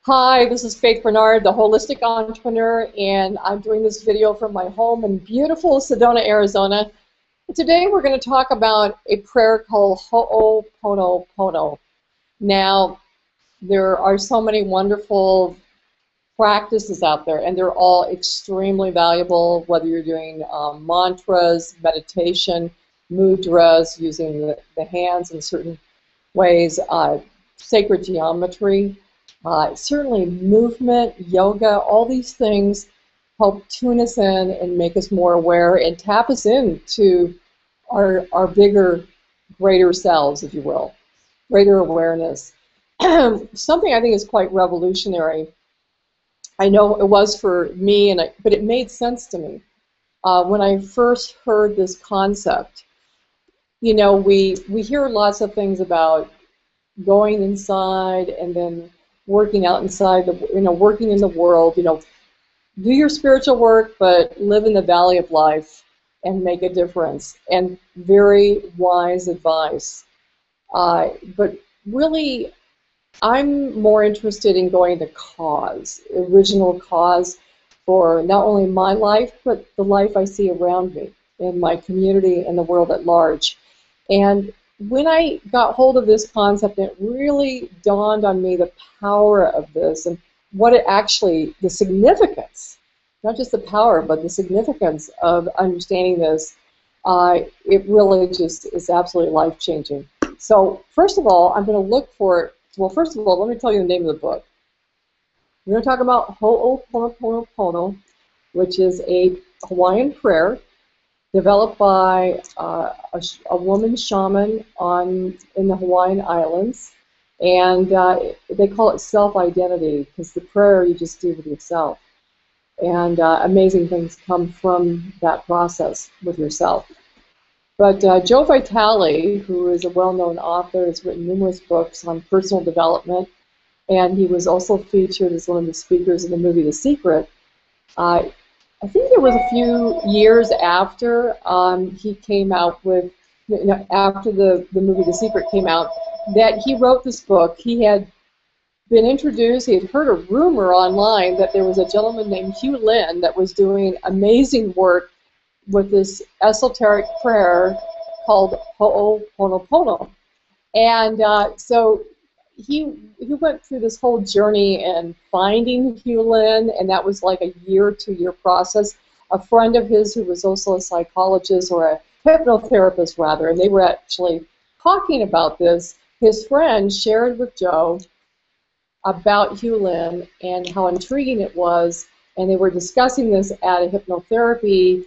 Hi, this is Faith Bernard, the Holistic Entrepreneur, and I'm doing this video from my home in beautiful Sedona, Arizona. Today we're going to talk about a prayer called Hooponopono. Now, there are so many wonderful practices out there, and they're all extremely valuable, whether you're doing mantras, meditation, mudras, using the hands in certain ways, sacred geometry. Certainly movement, yoga, all these things help tune us in and make us more aware and tap us into our bigger, greater selves, if you will, greater awareness. Something I think is quite revolutionary. I know it was for me, but it made sense to me. When I first heard this concept, you know, we hear lots of things about going inside and then working out inside, working in the world, do your spiritual work, but live in the valley of life and make a difference. And very wise advice. But really, I'm more interested in going to cause, original cause for not only my life, but the life I see around me in my community and the world at large. And when I got hold of this concept, it really dawned on me the power of this and what it actually, the significance, not just the power, but the significance of understanding this. It really just is absolutely life-changing. So first of all, I'm going to look for, well, first of all, let me tell you the name of the book. We're going to talk about Hooponopono, which is a Hawaiian prayer developed by a woman shaman in the Hawaiian Islands, and they call it self-identity because the prayer you just do with yourself, and amazing things come from that process with yourself. But Joe Vitale, who is a well-known author, has written numerous books on personal development, and he was also featured as one of the speakers in the movie The Secret. I think it was a few years after he came out with, after the movie The Secret came out, that he wrote this book. He had been introduced, he had heard a rumor online that there was a gentleman named Hugh Lynn that was doing amazing work with this esoteric prayer called Hooponopono. And so he went through this whole journey in finding Hugh Lynn, and that was like a year, 2-year process. A friend of his who was also a psychologist, or a hypnotherapist rather, and they were actually talking about this. His friend shared with Joe about Hugh Lynn and how intriguing it was, and they were discussing this at a hypnotherapy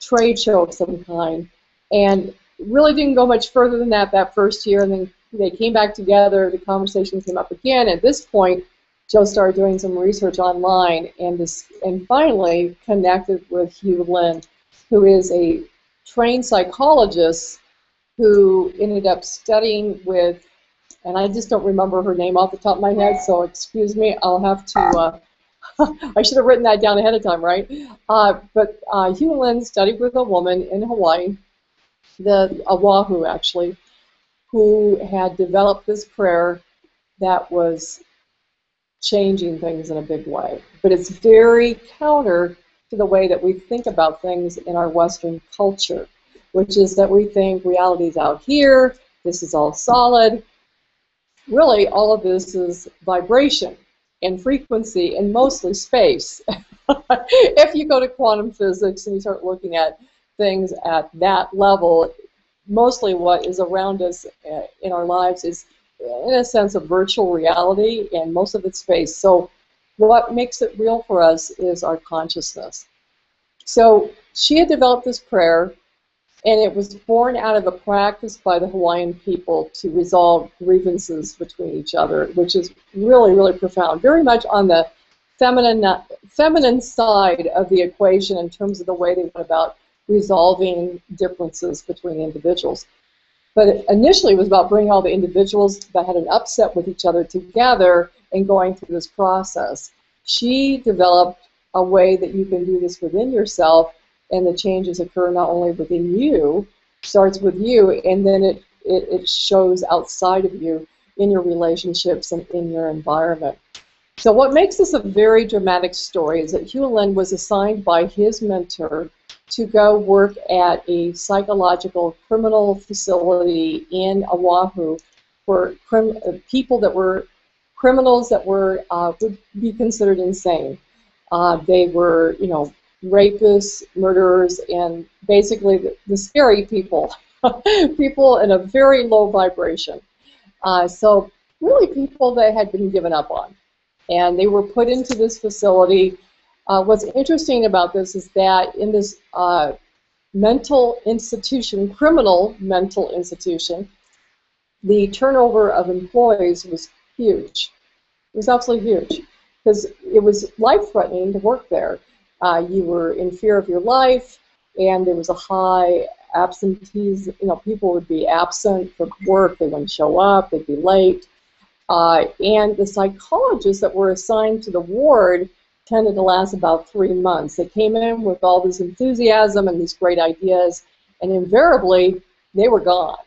trade show of some kind, and really didn't go much further than that first year, and then they came back together, the conversation came up again. At this point, Joe started doing some research online and finally connected with Hugh Lynn, who is a trained psychologist who ended up studying with, and I just don't remember her name off the top of my head, so excuse me, I'll have to, I should have written that down ahead of time, right? But Hugh Lynn studied with a woman in Hawaii, Oahu actually, who had developed this prayer that was changing things in a big way. But it's very counter to the way that we think about things in our Western culture, which is that we think reality's out here, this is all solid. Really, all of this is vibration and frequency and mostly space. If you go to quantum physics and you start looking at things at that level, mostly what is around us in our lives is, in a sense, a virtual reality, and most of it's space. So what makes it real for us is our consciousness. So she had developed this prayer, and it was born out of a practice by the Hawaiian people to resolve grievances between each other, which is really, really profound, very much on the feminine side of the equation in terms of the way they went about resolving differences between individuals. But initially it was about bringing all the individuals that had an upset with each other together and going through this process. She developed a way that you can do this within yourself, and the changes occur not only within you, starts with you, and then it shows outside of you in your relationships and in your environment. So what makes this a very dramatic story is that Hugh Lin was assigned by his mentor to go work at a psychological criminal facility in Oahu for people that were criminals that were would be considered insane. They were, you know, rapists, murderers, and basically the scary people, people in a very low vibration. So really people that had been given up on. And they were put into this facility. What's interesting about this is that in this mental institution, criminal mental institution, the turnover of employees was huge. It was absolutely huge because it was life-threatening to work there. You were in fear of your life, and there was a high absentees. You know, people would be absent from work. They wouldn't show up. They'd be late. And the psychologists that were assigned to the ward tended to last about 3 months. They came in with all this enthusiasm and these great ideas, and invariably they were gone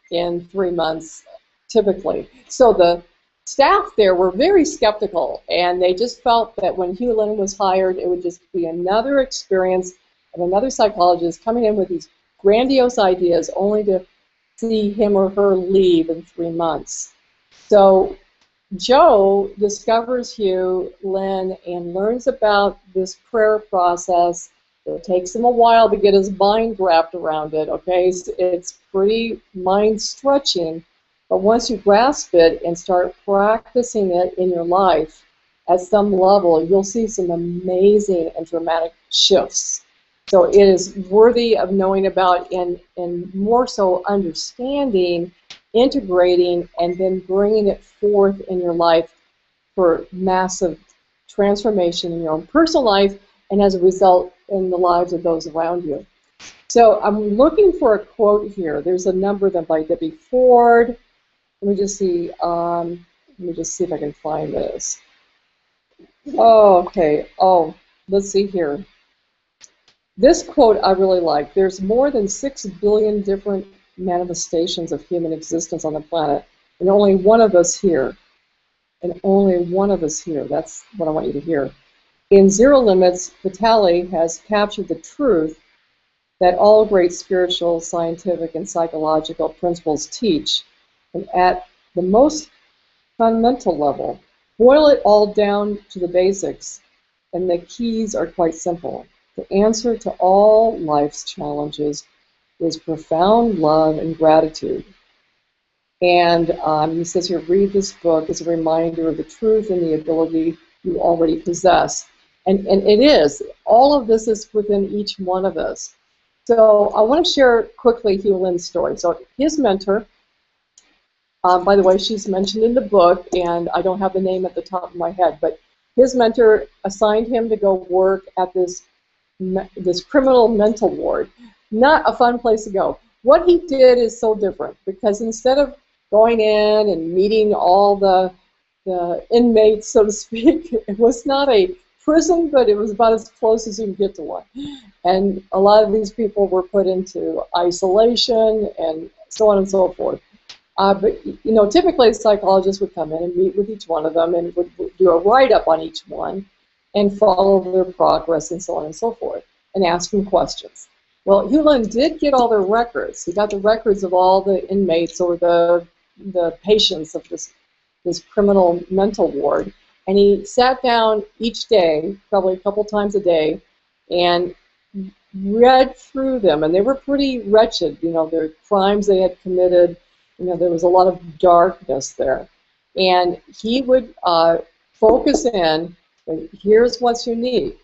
in 3 months, typically. So the staff there were very skeptical, and they just felt that when Hugh Lin was hired, it would just be another experience of another psychologist coming in with these grandiose ideas only to see him or her leave in 3 months. So Joe discovers Hugh Lin and learns about this prayer process. It takes him a while to get his mind wrapped around it, okay? It's pretty mind-stretching, but once you grasp it and start practicing it in your life, at some level, you'll see some amazing and dramatic shifts. So it is worthy of knowing about and more so understanding, integrating, and then bringing it forth in your life for massive transformation in your own personal life and as a result in the lives of those around you. So I'm looking for a quote here. There's a number that by Debbie Ford. Let me just see if I can find this. Oh, okay. Oh, let's see here. This quote I really like. There's more than 6 billion different manifestations of human existence on the planet, and only one of us here. And only one of us here. That's what I want you to hear. In Zero Limits, Vitali has captured the truth that all great spiritual, scientific, and psychological principles teach, and at the most fundamental level, boil it all down to the basics, and the keys are quite simple. The answer to all life's challenges is profound love and gratitude. And he says here, read this book as a reminder of the truth and the ability you already possess. And it is. All of this is within each one of us. So I want to share quickly Hugh Lin's story. So his mentor, by the way, she's mentioned in the book, and I don't have the name at the top of my head, but his mentor assigned him to go work at this criminal mental ward. Not a fun place to go. What he did is so different, because instead of going in and meeting all the inmates, so to speak, it was not a prison, but it was about as close as you can get to one. And a lot of these people were put into isolation and so on and so forth. But, you know, typically a psychologist would come in and meet with each one of them and would do a write-up on each one and follow their progress and so on and so forth and ask them questions. Well, Hugh Lin did get all their records. He got the records of all the inmates or the patients of this criminal mental ward, and he sat down each day, probably a couple times a day, and read through them. And they were pretty wretched, you know, their crimes they had committed. You know, there was a lot of darkness there. And he would focus in, here's what's unique.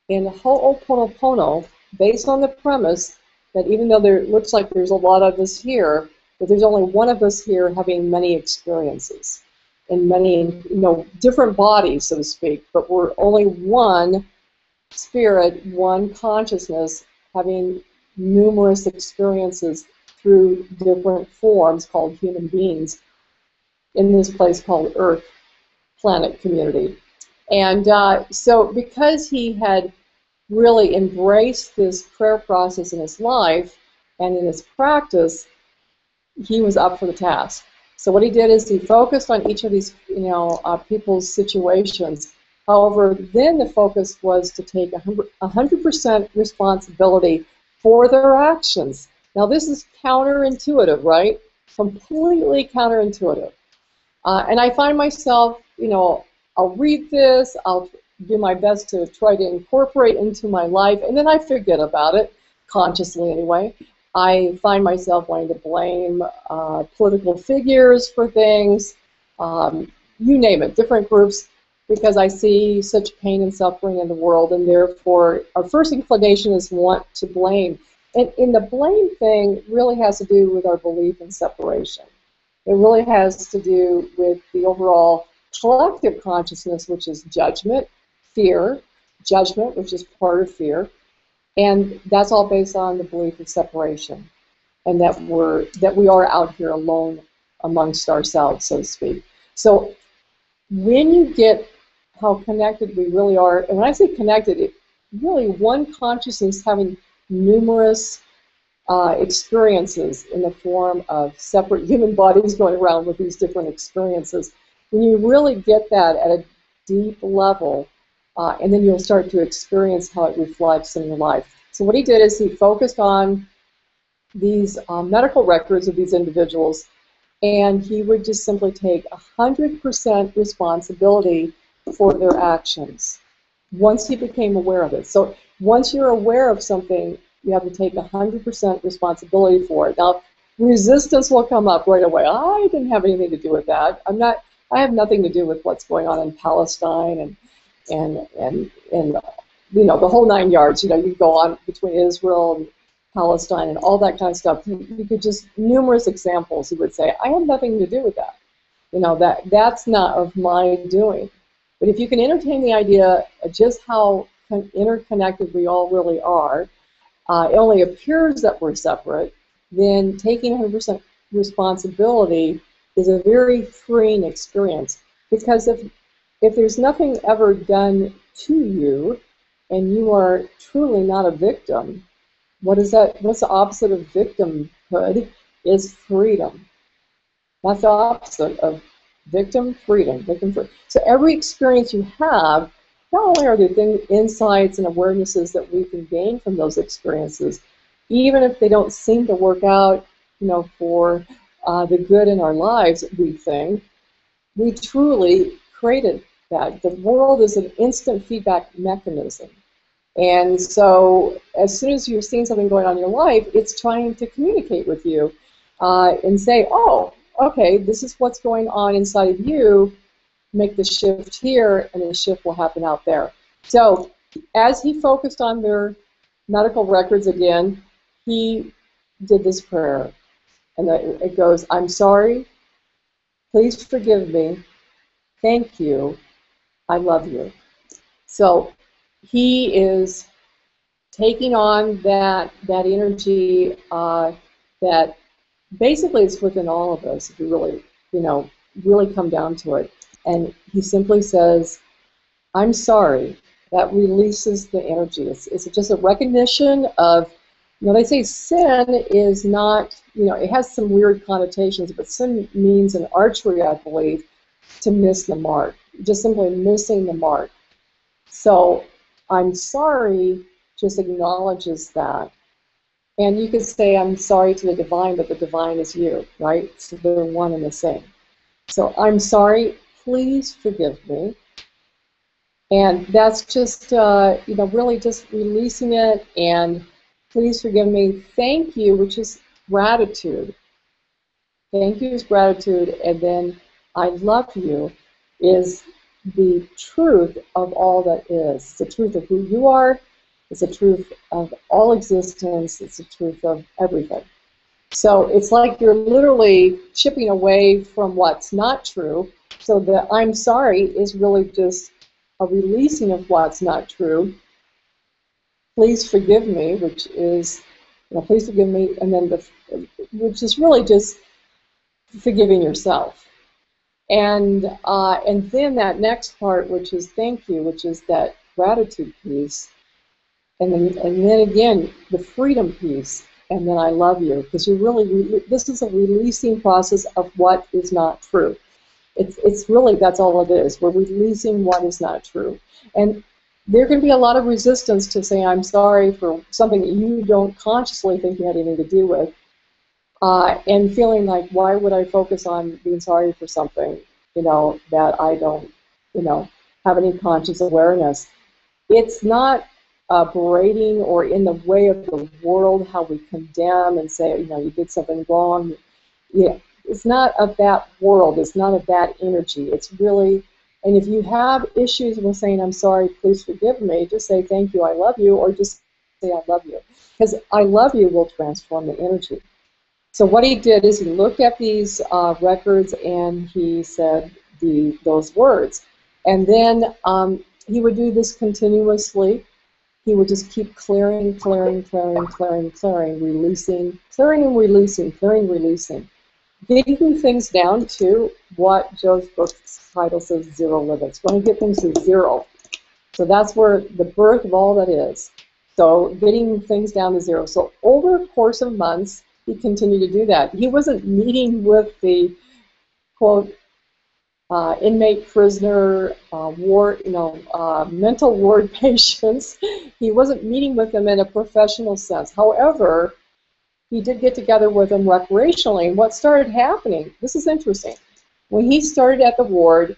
In Hooponopono, based on the premise that even though there looks like there's a lot of us here, but there's only one of us here having many experiences in many, you know, different bodies, so to speak, but we're only one spirit, one consciousness having numerous experiences through different forms called human beings in this place called Earth Planet Community. And so because he had really embraced this prayer process in his life and in his practice, he was up for the task. So what he did is he focused on each of these, people's situations. However, then the focus was to take 100% responsibility for their actions. Now, this is counterintuitive, right? Completely counterintuitive. And I find myself, I'll read this, I'll do my best to try to incorporate into my life, and then I forget about it, consciously anyway. I find myself wanting to blame political figures for things, you name it, different groups, because I see such pain and suffering in the world, and therefore our first inclination is want to blame. And the blame thing really has to do with our belief in separation. It really has to do with the overall collective consciousness, which is judgment, fear, judgment, which is part of fear, and that's all based on the belief of separation, and that we are out here alone amongst ourselves, so to speak. So when you get how connected we really are, and when I say connected, it really one consciousness having numerous experiences in the form of separate human bodies going around with these different experiences. When you really get that at a deep level, and then you'll start to experience how it reflects in your life. So what he did is he focused on these medical records of these individuals, and he would just simply take 100% responsibility for their actions once he became aware of it. So once you're aware of something, you have to take 100% responsibility for it. Now, resistance will come up right away. I didn't have anything to do with that. I have nothing to do with what's going on in Palestine and the whole 9 yards. You go on between Israel and Palestine and all that kind of stuff. You could just numerous examples. He would say, I have nothing to do with that. That's not of my doing. But if you can entertain the idea of just how interconnected we all really are, it only appears that we're separate, then taking 100% responsibility is a very freeing experience. Because if there's nothing ever done to you, and you are truly not a victim, what's the opposite of victimhood? Is freedom. That's the opposite of victim, freedom, victim free. So every experience you have, not only are there insights and awarenesses that we can gain from those experiences, even if they don't seem to work out, for the good in our lives, we think, we truly created that. The world is an instant feedback mechanism. And so as soon as you're seeing something going on in your life, it's trying to communicate with you and say, oh, okay, this is what's going on inside of you. Make the shift here, and the shift will happen out there. So as he focused on their medical records again, he did this prayer. And it goes, I'm sorry, please forgive me, thank you, I love you. So he is taking on that energy that basically is within all of us, if you really come down to it. And he simply says, I'm sorry. That releases the energy. It's just a recognition of, they say sin is not, it has some weird connotations, but sin means in archery, I believe, to miss the mark, just simply missing the mark. So I'm sorry just acknowledges that. And you could say, I'm sorry to the divine, but the divine is you, right? So they're one and the same. So I'm sorry, please forgive me. And that's just, really just releasing it, and please forgive me, thank you, which is gratitude. Thank you is gratitude, and then I love you is the truth of all that is. It's the truth of who you are. It's the truth of all existence. It's the truth of everything. So it's like you're literally chipping away from what's not true. So the I'm sorry is really just a releasing of what's not true. Please forgive me, which is, please forgive me, and then which is really just forgiving yourself. And then that next part, which is thank you, which is that gratitude piece. And then again, the freedom piece. and then I love you, because you're really, this is a releasing process of what is not true. It's really, that's all it is. We're releasing what is not true. And there can be a lot of resistance to saying I'm sorry for something that you don't consciously think you had anything to do with, and feeling like, why would I focus on being sorry for something, that I don't, have any conscious awareness. It's not berating or in the way of the world, how we condemn and say, you did something wrong. Yeah, it's not of that world. It's not of that energy. It's really, and if you have issues with saying, I'm sorry, please forgive me, just say, thank you, I love you, or just say, I love you. Because I love you will transform the energy. So what he did is he looked at these records and he said those words. And then he would do this continuously. He would just keep clearing, clearing, clearing, clearing, clearing, releasing, clearing and releasing, clearing, releasing. Getting things down to what Joe's book's title says, zero limits. Going to get things to zero. So that's where the birth of all that is. So getting things down to zero. So over a course of months, he continued to do that. He wasn't meeting with the, quote, inmate, prisoner, mental ward patients. He wasn't meeting with them in a professional sense. However, he did get together with them recreationally. And what started happening, this is interesting, when he started at the ward,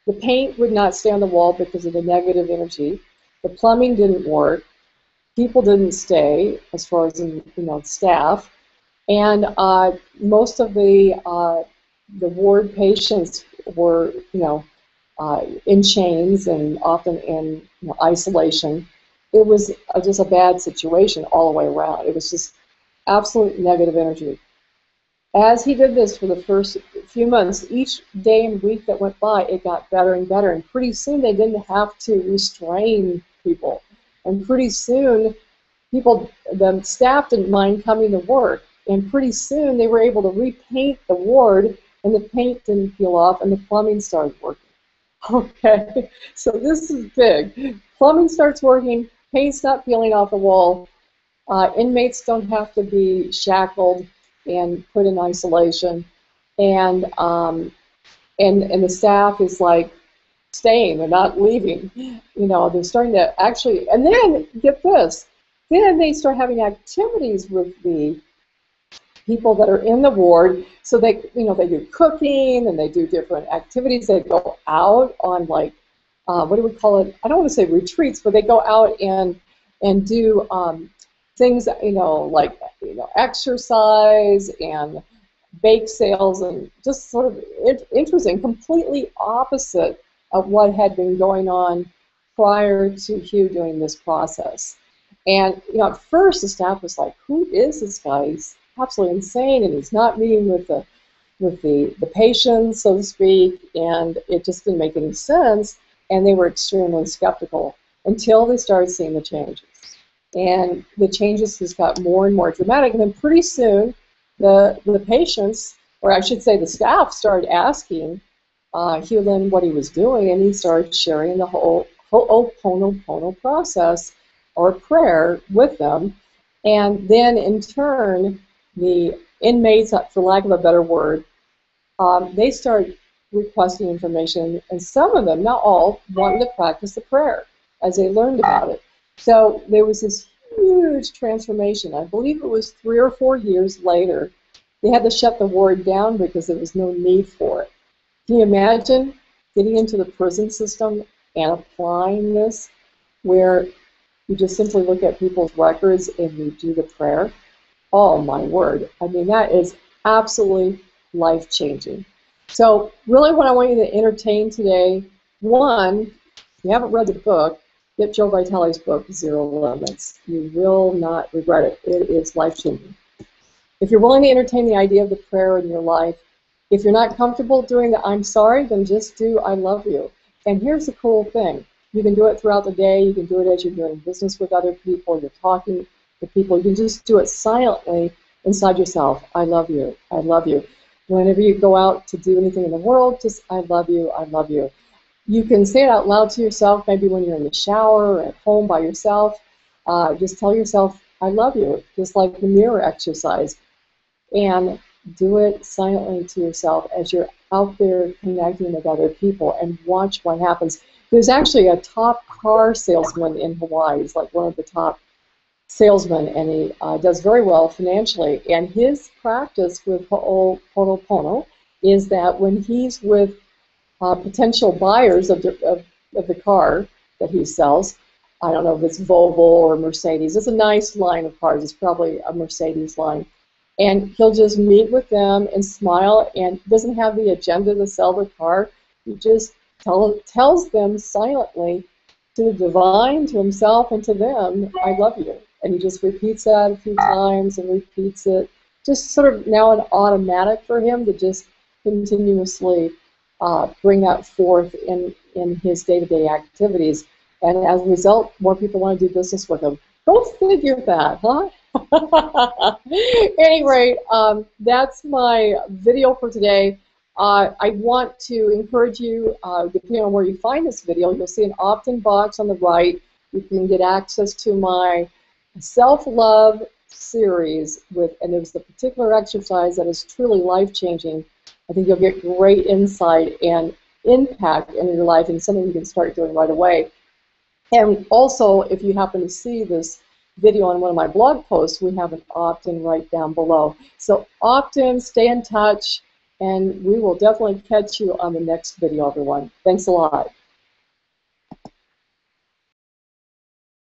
the paint would not stay on the wall because of the negative energy. The plumbing didn't work. People didn't stay, as far as staff. And most of the ward patients were, in chains and often in isolation. It was just a bad situation all the way around. It was just absolute negative energy. As he did this for the first few months, each day and week that went by, it got better and better. And pretty soon they didn't have to restrain people. And pretty soon, the staff didn't mind coming to work. And pretty soon they were able to repaint the ward, and the paint didn't peel off, and the plumbing started working. Okay, so this is big. Plumbing starts working, paint's not peeling off the wall. Inmates don't have to be shackled and put in isolation, and the staff is like staying. They're not leaving. They're starting to actually. And then get this. Then they start having activities with the people that are in the ward. So they do cooking and they do different activities. They go out on what do we call it? I don't want to say retreats, but they go out and do things, exercise and bake sales, and just sort of interesting, completely opposite of what had been going on prior to Hugh doing this process. And at first the staff was like, "Who is this guy? He's absolutely insane, and he's not meeting with the patients, so to speak." And it just didn't make any sense, and they were extremely skeptical until they started seeing the changes. And the changes just got more and more dramatic. And then pretty soon, the patients, or I should say the staff, started asking Hugh Lin what he was doing, and he started sharing the whole Hooponopono process, or prayer, with them. And then in turn, the inmates, for lack of a better word, they started requesting information, and some of them, not all, wanted to practice the prayer as they learned about it. So there was this huge transformation. I believe it was 3 or 4 years later. They had to shut the ward down because there was no need for it. Can you imagine getting into the prison system and applying this, where you just simply look at people's records and you do the prayer? Oh my word. I mean, that is absolutely life-changing. So really what I want you to entertain today, one, if you haven't read the book, get Joe Vitale's book, Zero Limits. You will not regret it. It is life-changing. If you're willing to entertain the idea of the prayer in your life, if you're not comfortable doing the I'm sorry, then just do I love you. And here's the cool thing. You can do it throughout the day. You can do it as you're doing business with other people. You're talking to people. You can just do it silently inside yourself. I love you. I love you. Whenever you go out to do anything in the world, just I love you. I love you. You can say it out loud to yourself, maybe when you're in the shower or at home by yourself. Just tell yourself I love you, just like the mirror exercise. And do it silently to yourself as you're out there connecting with other people, and watch what happens. There's actually a top car salesman in Hawaii. He's like one of the top salesmen, and he does very well financially. And his practice with Hooponopono is that when he's with potential buyers of the car that he sells, I don't know if it's Volvo or Mercedes. It's a nice line of cars. It's probably a Mercedes line. And he'll just meet with them and smile, and doesn't have the agenda to sell the car. He just tells them silently, to the divine, to himself, and to them, I love you. And he just repeats that a few times and repeats it. Just sort of now an automatic for him to just continuously bring that forth in his day-to-day activities. And as a result, more people want to do business with him. Go figure that, huh? Anyway, that's my video for today. I want to encourage you, depending on where you find this video, you'll see an opt-in box on the right. You can get access to my self-love series and there's a particular exercise that is truly life-changing. I think you'll get great insight and impact in your life, and something you can start doing right away. And also, if you happen to see this video on one of my blog posts, we have an opt-in right down below. So opt in, stay in touch, and we will definitely catch you on the next video, everyone. Thanks a lot.